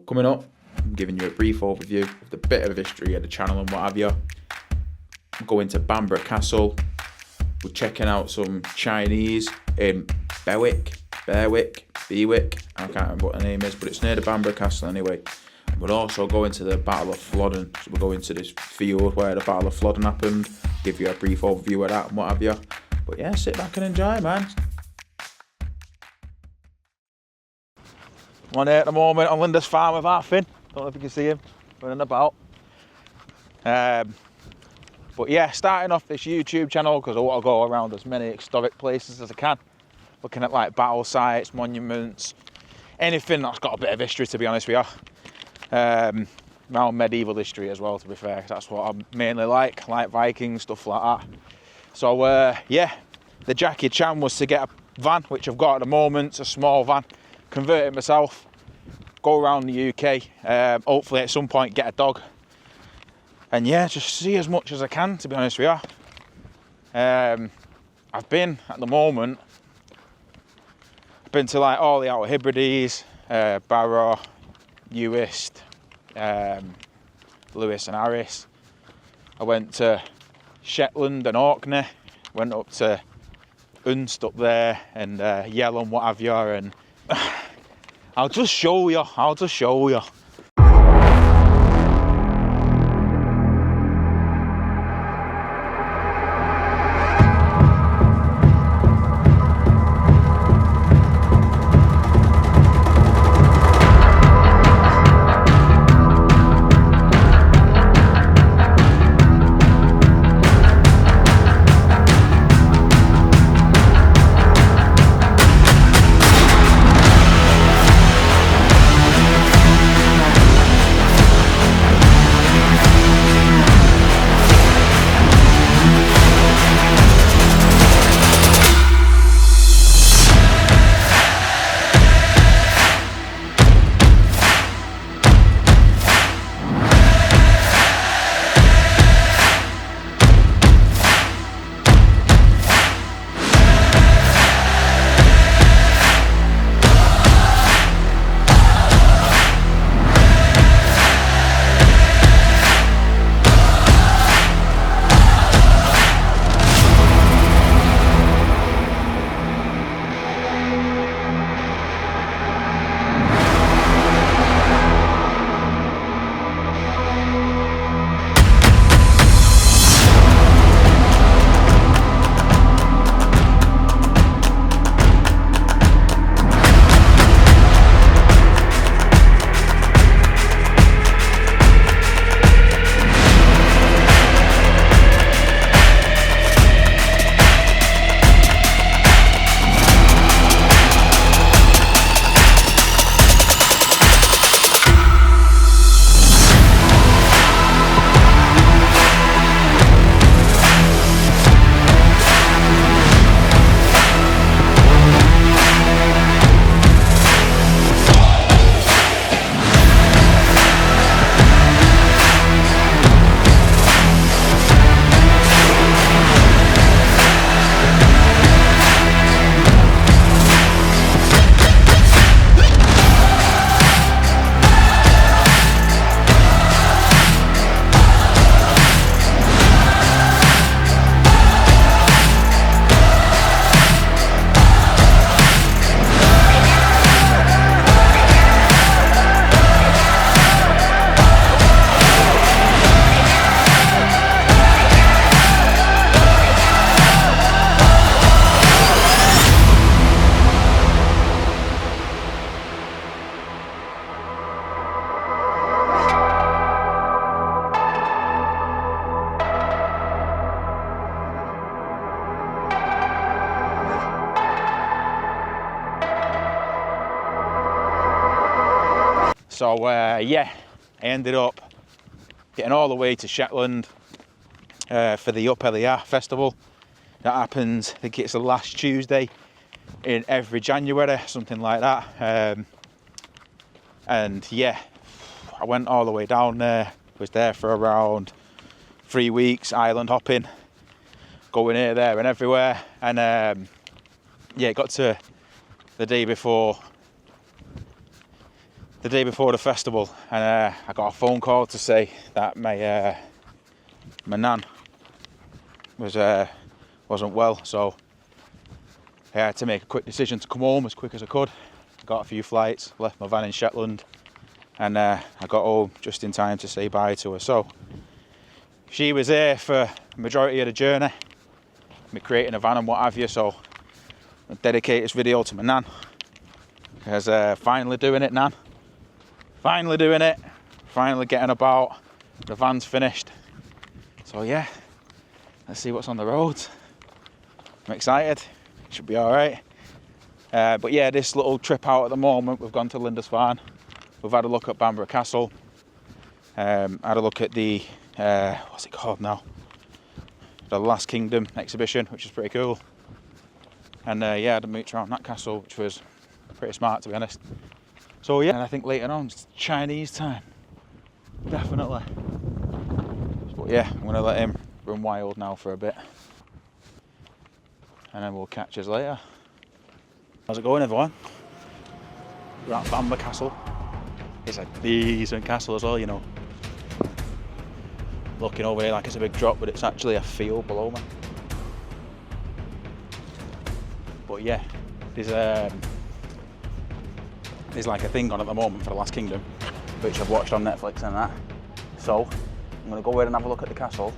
coming up, I'm giving you a brief overview of the bit of history of the channel and what have you. I'm going to Bamburgh Castle. We're checking out some Chinese in Berwick, Bewick. I can't remember what the name is, but it's near the Bamburgh Castle anyway. And we're also going to the Battle of Flodden. So we're going to this field where the Battle of Flodden happened. Give you a brief overview of that and what have you. But yeah, sit back and enjoy, man. I'm on here at the moment on Linda's farm with our Finn. Don't know if you can see him running about. But yeah, starting off this YouTube channel because I want to go around as many historic places as I can. Looking at like battle sites, monuments, anything that's got a bit of history, to be honest with you. Around medieval history as well, to be fair. That's what I mainly like Vikings, stuff like that. So yeah, the Jackie Chan was to get a van, which I've got at the moment. It's a small van. Convert it myself, go around the UK, hopefully at some point get a dog, and yeah, just see as much as I can, to be honest with you. I've been, at the moment, I've been to like all the Outer Hebrides, Barrow, Uist, Lewis and Harris. I went to Shetland and Orkney, went up to Unst up there, and Yell and what have you, and I'll just show you. So yeah, I ended up getting all the way to Shetland for the Up Eliar festival. That happens, I think it's the last Tuesday in every January, something like that. And yeah, I went all the way down there, was there for around 3 weeks, island hopping, going here, there and everywhere. And yeah, it got to the day before the day before the festival, and I got a phone call to say that my nan wasn't well, so I had to make a quick decision to come home as quick as I could. Got a few flights, left my van in Shetland, and I got home just in time to say bye to her. So she was there for the majority of the journey, me creating a van and what have you, so I dedicate this video to my nan, because finally doing it, nan. Finally doing it, finally getting about, the van's finished. So yeah, let's see what's on the roads. I'm excited, should be all right. But yeah, this little trip out at the moment, we've gone to Lindisfarne, we've had a look at Bamburgh Castle, had a look at the, what's it called now? The Last Kingdom exhibition, which is pretty cool. And yeah, I had a mooch around that castle, which was pretty smart, to be honest. So yeah, and I think later on it's Chinese time, definitely. But yeah, I'm gonna let him run wild now for a bit, and then we'll catch us later. How's it going, everyone? We're at Bamburgh Castle. It's a decent castle as well, you know. Looking over here like it's a big drop, but it's actually a field below me. But yeah, there's like a thing on at the moment for the Last Kingdom, which I've watched on Netflix and that. So I'm gonna go in and have a look at the castle.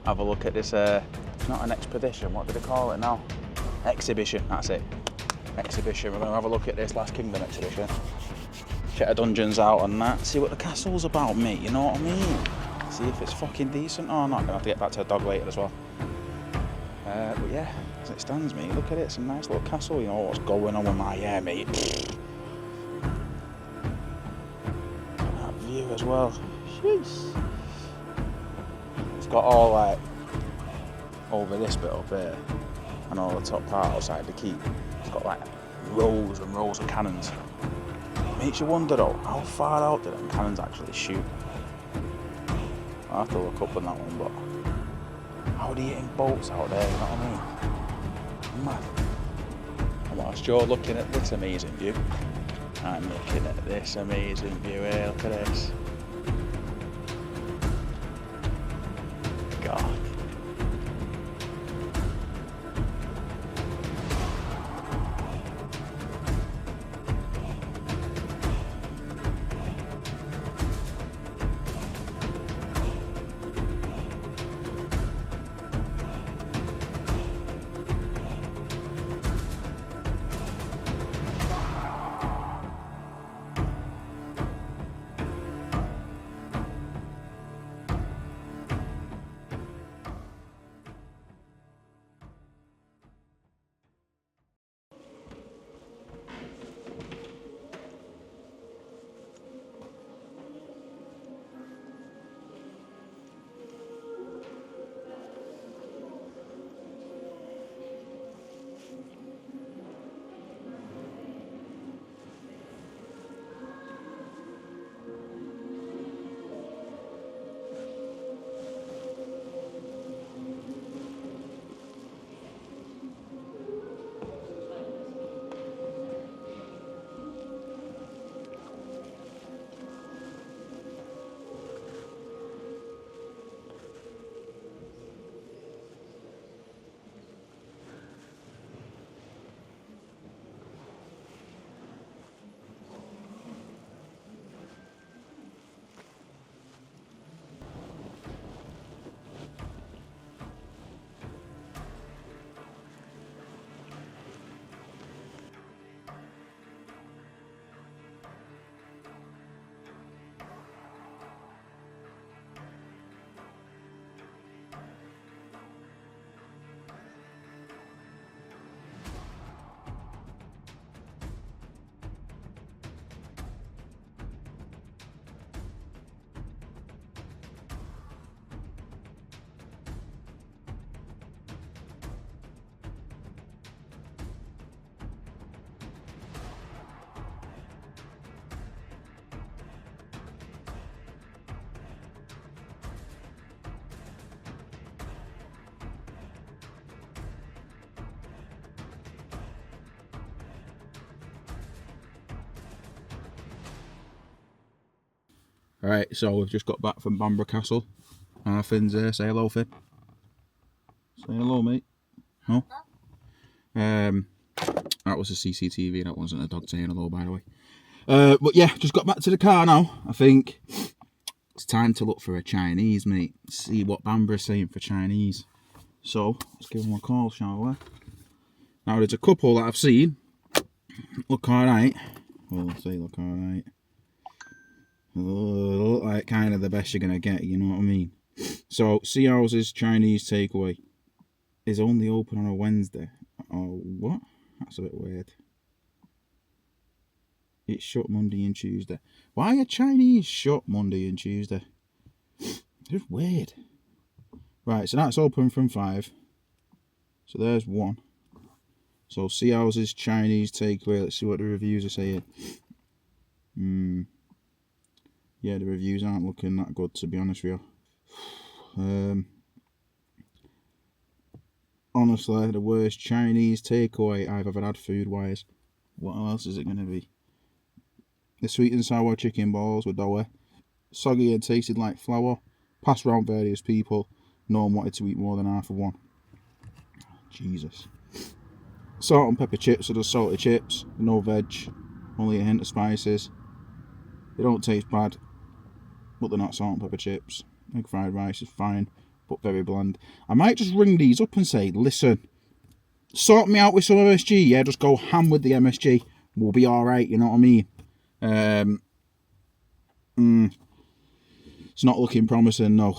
Have a look at this, it's not an expedition, what do they call it now? Exhibition, that's it. Exhibition, we're gonna have a look at this Last Kingdom exhibition. Check the dungeons out and that, see what the castle's about, mate, you know what I mean? See if it's fucking decent or not. I'm gonna have to get back to the dog later as well. But yeah, as it stands, mate, look at it, it's a nice little castle, you know what's going on with my hair, mate. That view as well, jeez. It's got all like, over this bit up here, and all the top part outside the keep, it's got like rows and rows of cannons. Makes you wonder though, how far out do them cannons actually shoot? I'll have to look up on that one, but how are they hitting bolts out there, you know what I mean? Mad. And whilst you're looking at this amazing view, I'm looking at this amazing view here, look at this. God. Alright, so we've just got back from Bamburgh Castle. Finn's here. Say hello, Finn. Say hello, mate. No? That was a CCTV, that wasn't a dog saying hello, by the way. But yeah, just got back to the car now. I think it's time to look for a Chinese, mate. See what Bamburgh's saying for Chinese. So, let's give them a call, shall we? Now, there's a couple that I've seen. Look alright. Well, I'll say look alright. Look like kind of the best you're going to get, you know what I mean? So, Sea House's Chinese takeaway is only open on a Wednesday. Oh, what? That's a bit weird. It's shut Monday and Tuesday. Why are Chinese shut Monday and Tuesday? It's weird. Right, so that's open from 5. So there's 1. So Sea House's Chinese takeaway. Let's see what the reviews are saying. Yeah, the reviews aren't looking that good, to be honest with you. Honestly, the worst Chinese takeaway I've ever had food-wise. What else is it going to be? The sweet and sour chicken balls with dough, soggy and tasted like flour, passed round various people. No one wanted to eat more than half of one. Jesus. Salt and pepper chips are just salty chips, no veg, only a hint of spices. They don't taste bad, but they're not salt and pepper chips. Egg fried rice is fine, but very bland. I might just ring these up and say, listen, sort me out with some MSG, yeah, just go ham with the MSG. We'll be alright, you know what I mean? It's not looking promising, no.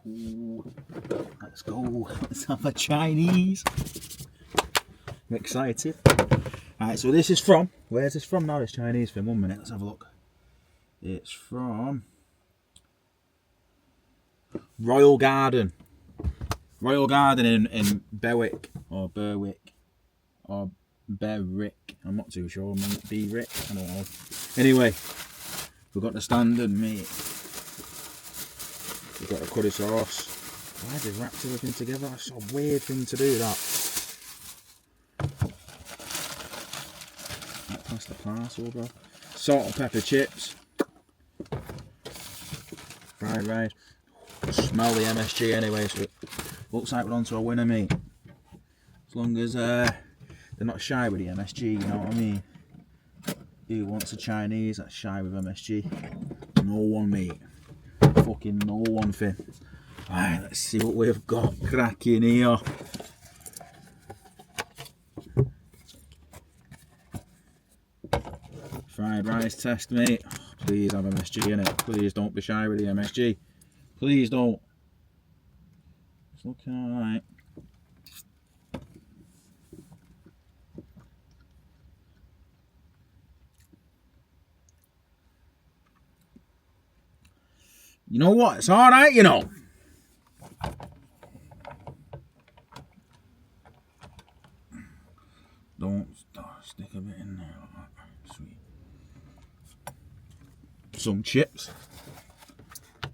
Ooh, let's go. Let's have a Chinese. I'm excited. Alright, so this is from, where's this from now? This Chinese film. 1 minute, let's have a look. It's from Royal Garden. Royal Garden in Berwick or Berwick or Berwick. I'm not too sure. Berwick. I don't know. Anyway, we've got the standard meat. We've got a curry sauce. Why have they wrapped everything together? That's a weird thing to do, that. That's the parcel, bro. Salt and pepper chips. Fried rice. Smell the MSG anyway, so it looks like we're on to a winner, mate. As long as they're not shy with the MSG, you know what I mean? Who wants a Chinese that's shy with MSG? No one, mate. Fucking no one, Finn. Right, let's see what we've got cracking here. Fried rice test, mate. Please have MSG in it. Please don't be shy with the MSG. Please don't. It's looking alright. You know what? It's alright, you know. Don't stick a bit in there like that. Sweet. Some chips.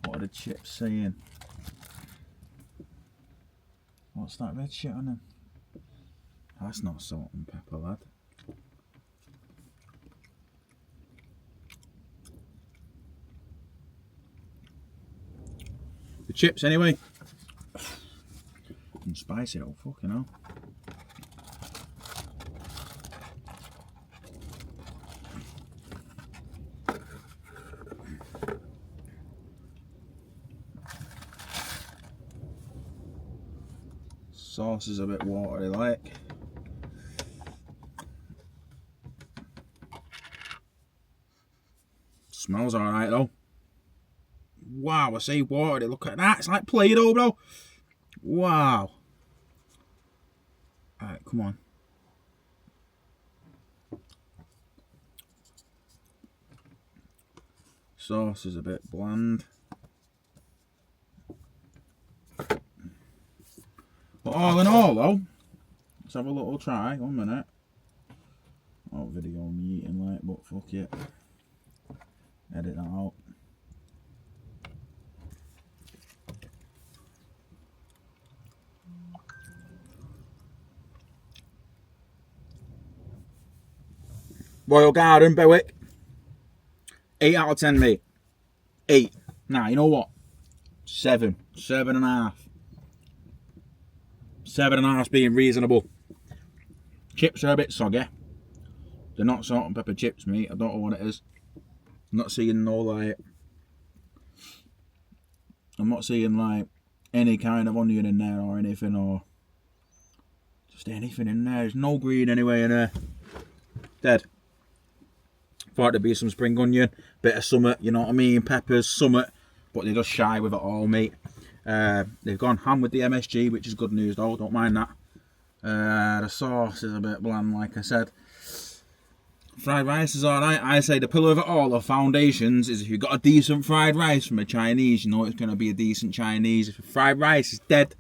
What are the chips saying? What's that red shit on them? That's not salt and pepper, lad. The chips, anyway. And spicy, oh fucking hell. Sauce is a bit watery like. Smells alright though. Wow, I say watery, look at that, it's like Play-Doh, bro. Wow. Alright, come on. Sauce is a bit bland. But all in all though, let's have a little try. 1 minute. Oh, video on me eating like, but fuck it. Edit that out. Royal Garden, Berwick. 8 out of 10, mate. 8. Nah, you know what? 7. 7.5. 7.5 being reasonable. Chips are a bit soggy. They're not salt and pepper chips, mate. I don't know what it is. I'm not seeing no like. I'm not seeing like any kind of onion in there or anything, or just anything in there. There's no green anyway in there. Dead. Thought there'd be some spring onion, bit of summit, you know what I mean, peppers, summit, but they're just shy with it all, mate. They've gone ham with the MSG, which is good news though, don't mind that. The sauce is a bit bland, like I said. Fried rice is alright. I say the pillar of it all, of foundations, is if you've got a decent fried rice from a Chinese, you know it's going to be a decent Chinese. If fried rice is dead,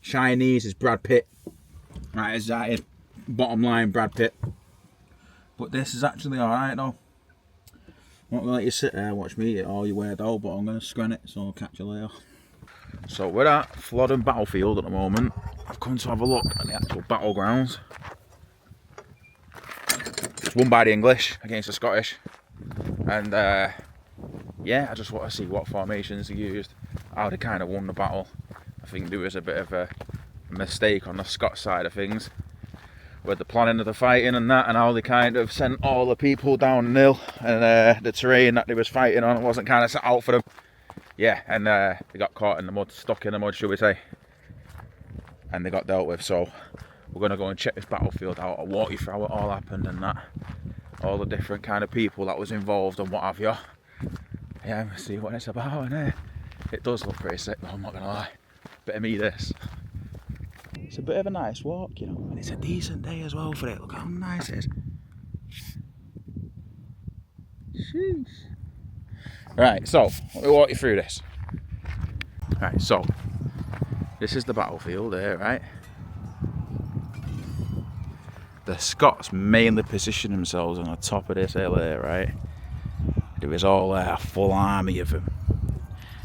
Chinese is Brad Pitt. Right, is that it? Bottom line, Brad Pitt. But this is actually alright though. I'm not going to let you sit there and watch me eat it all, you weirdo, but I'm going to scran it, so I'll catch you later. So we're at Flodden battlefield at the moment. I've come to have a look at the actual battlegrounds. It's won by the English against the Scottish. And yeah, I just want to see what formations they used, how they kind of won the battle. I think there was a bit of a mistake on the Scots side of things with the planning of the fighting and that, and how they kind of sent all the people down the hill, and the terrain that they was fighting on wasn't kind of set out for them. Yeah, and they got caught in the mud, stuck in the mud, should we say, and they got dealt with. So we're going to go and check this battlefield out. I'll walk you through how it all happened and that, all the different kind of people that was involved and what have you. Yeah, we'll see what it's about, and it does look pretty sick though, I'm not going to lie. Bit of me this. It's a bit of a nice walk, you know, and it's a decent day as well for it. Look how nice it is. Sheesh. Right, so let me walk you through this. Right, so this is the battlefield here, right? The Scots mainly position themselves on the top of this hill here, right? There was all a full army of them.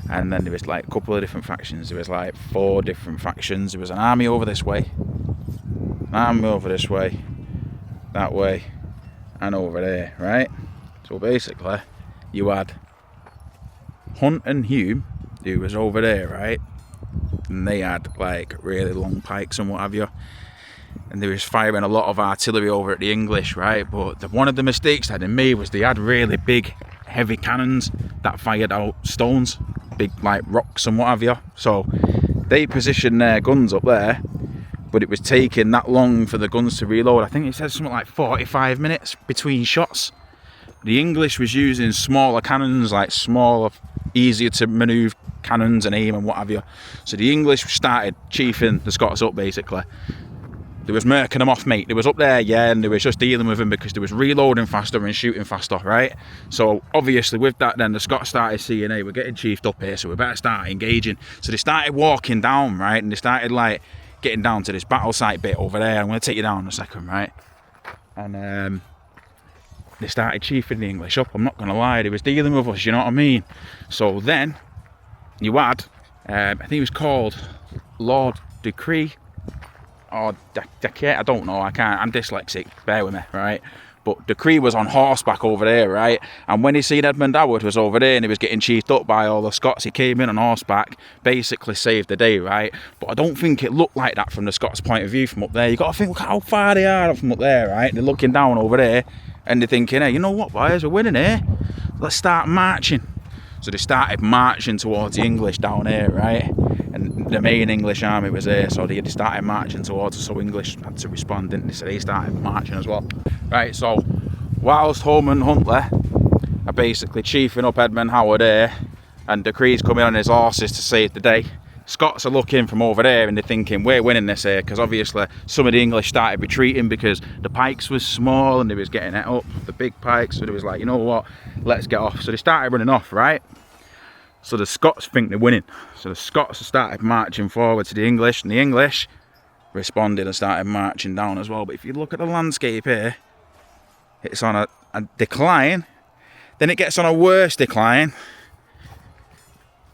And then there was like a couple of different factions. There was like 4 different factions. There was an army over this way, an army over this way, that way, and over there, right? So basically, you had Hunt and Hume, who was over there, right? And they had like really long pikes and what have you. And they was firing a lot of artillery over at the English, right? But one of the mistakes that they made was they had really big, heavy cannons that fired out stones, big like rocks and what have you. So they positioned their guns up there, but it was taking that long for the guns to reload. I think it said something like 45 minutes between shots. The English was using smaller cannons, like smaller, easier to manoeuvre cannons and aim and what have you. So the English started chiefing the Scots up basically. They was murking them off, mate. They was up there, yeah, and they was just dealing with them because they was reloading faster and shooting faster, right? So obviously with that then the Scots started seeing, hey, we're getting chiefed up here, so we better start engaging. So they started walking down, right? And they started like getting down to this battle site bit over there. I'm going to take you down in a second, right? And they started chiefing the English up, I'm not going to lie. They was dealing with us, you know what I mean? So then you had, I think he was called Lord Decree, or I don't know, I'm dyslexic, bear with me, right? But Decree was on horseback over there, right? And when he seen Edmund Howard was over there and he was getting chiefed up by all the Scots, he came in on horseback, basically saved the day, right? But I don't think it looked like that from the Scots' point of view from up there. You got to think, look how far they are from up there, right? They're looking down over there and they're thinking, hey, you know what, boys, we're winning here. Let's start marching. So they started marching towards the English down here, right? And the main English army was there, so they started marching towards us, so English had to respond, didn't they? So they started marching as well. Right, so whilst Home and Huntley are basically chiefing up Edmund Howard here, and Decree's coming on his horses to save the day, Scots are looking from over there and they're thinking, we're winning this here, because obviously some of the English started retreating because the pikes was small and they was getting it up, the big pikes, so they was like, you know what, let's get off. So they started running off, right? So the Scots think they're winning. So the Scots started marching forward to the English, and the English responded and started marching down as well. But if you look at the landscape here, it's on a decline, then it gets on a worse decline,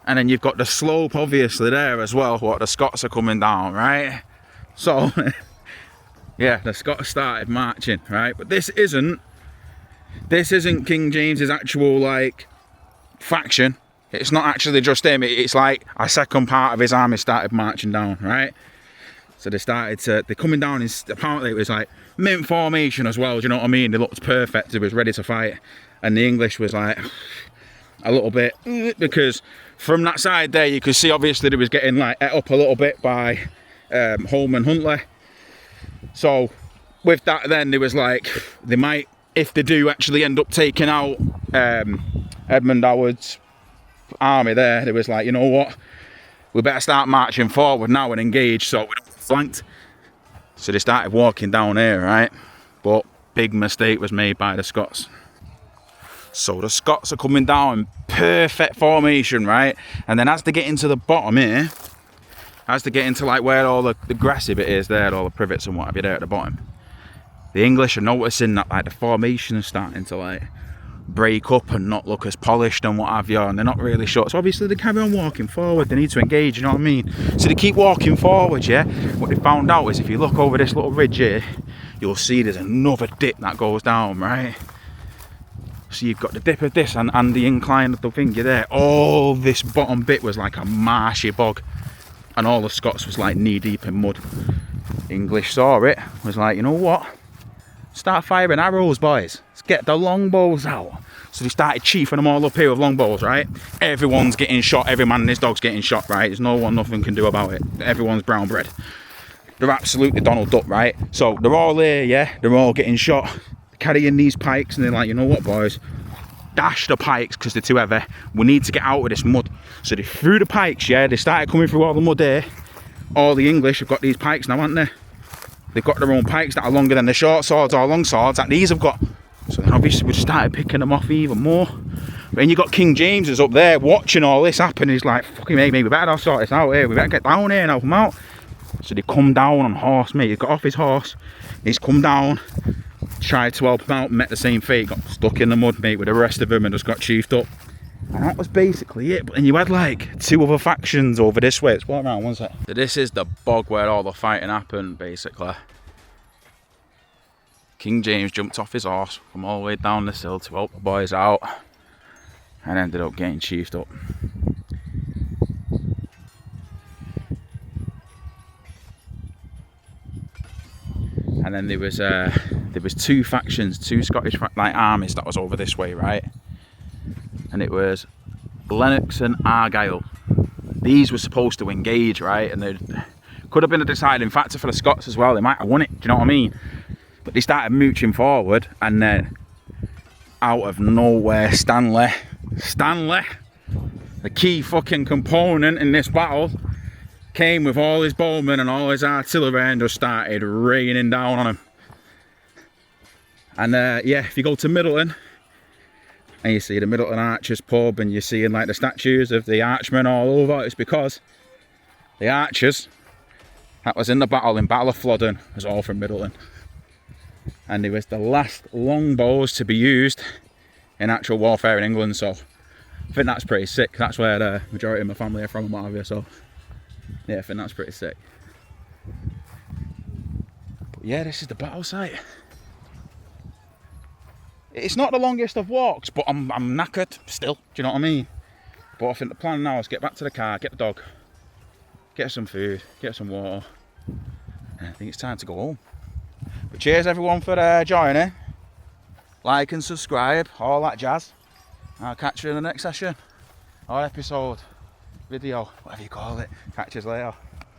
and then you've got the slope obviously there as well, what the Scots are coming down, right? So yeah, the Scots started marching, right? But this isn't this isn't King James's actual like faction. It's not actually just him. It's like a second part of his army started marching down, right? So they're coming down, and apparently it was like mint formation as well, do you know what I mean? They looked perfect, they was ready to fight. And the English was like a little bit, because from that side there you could see obviously they was getting like ate up a little bit by Home and Huntley. So with that then there was like, they might, if they do actually end up taking out Edmund Howard's army there, there was like, you know what, we better start marching forward now and engage so we don't get flanked. So they started walking down here, right? But big mistake was made by the Scots. So the Scots are coming down in perfect formation, right? And then as they get into the bottom here, as they get into like where all the grassy bit is there, all the privets and what have you there at the bottom, the English are noticing that like the formation is starting to like break up and not look as polished and what have you, and they're not really sure. So obviously they carry on walking forward, they need to engage, you know what I mean? So they keep walking forward, yeah? What they found out is if you look over this little ridge here, you'll see there's another dip that goes down, right? So you've got the dip of this and the incline of the finger there. All this bottom bit was like a marshy bog, and all the Scots was like knee deep in mud. English saw it, was like, you know what? Start firing arrows, boys. Let's get the longbows out. So they started chiefing them all up here with longbows, right? Everyone's getting shot. Every man and his dog's getting shot, right? There's no one, nothing can do about it. Everyone's brown bread. They're absolutely Donald Duck, right? So they're all here, yeah? They're all getting shot, carrying these pikes, and they're like, you know what, boys? Dash the pikes because they're too heavy. We need to get out of this mud. So they threw the pikes, yeah? They started coming through all the mud here. All the English have got these pikes now, haven't they? They've got their own pikes that are longer than the short swords or long swords that these have got. So then obviously we started picking them off even more. But then you got King James is up there watching all this happen. He's like, fucking mate, we better sort this out here. We better get down here and help them out. So they come down on horse, mate. He got off his horse. He's come down, tried to help him out, met the same fate. Got stuck in the mud, mate, with the rest of them and just got chiefed up. And that was basically it. But then you had like two other factions over this way. Let's walk around, one sec. So this is the bog where all the fighting happened, basically. King James jumped off his horse, come all the way down the hill to help the boys out, and ended up getting chiefed up. And then there was two factions, two Scottish like armies that was over this way, right? And it was Lennox and Argyle. These were supposed to engage, right? And they could have been a deciding factor for the Scots as well. They might have won it, do you know what I mean? But they started mooching forward, and then out of nowhere, Stanley, the key fucking component in this battle, came with all his bowmen and all his artillery and just started raining down on him. And yeah, if you go to Middleton and you see the Middleton Archers pub and you're seeing like the statues of the archmen all over, it's because the archers that was in the battle of Flodden was all from Middleton. And it was the last longbows to be used in actual warfare in England, so I think that's pretty sick. That's where the majority of my family are from and what have you, so yeah, I think that's pretty sick. But yeah, this is the battle site. It's not the longest of walks, but I'm knackered still, do you know what I mean? But I think the plan now is get back to the car, get the dog, get some food, get some water, and I think it's time to go home. But cheers everyone for joining. Like and subscribe, all that jazz. I'll catch you in the next session or episode, video, whatever you call it. Catch you later.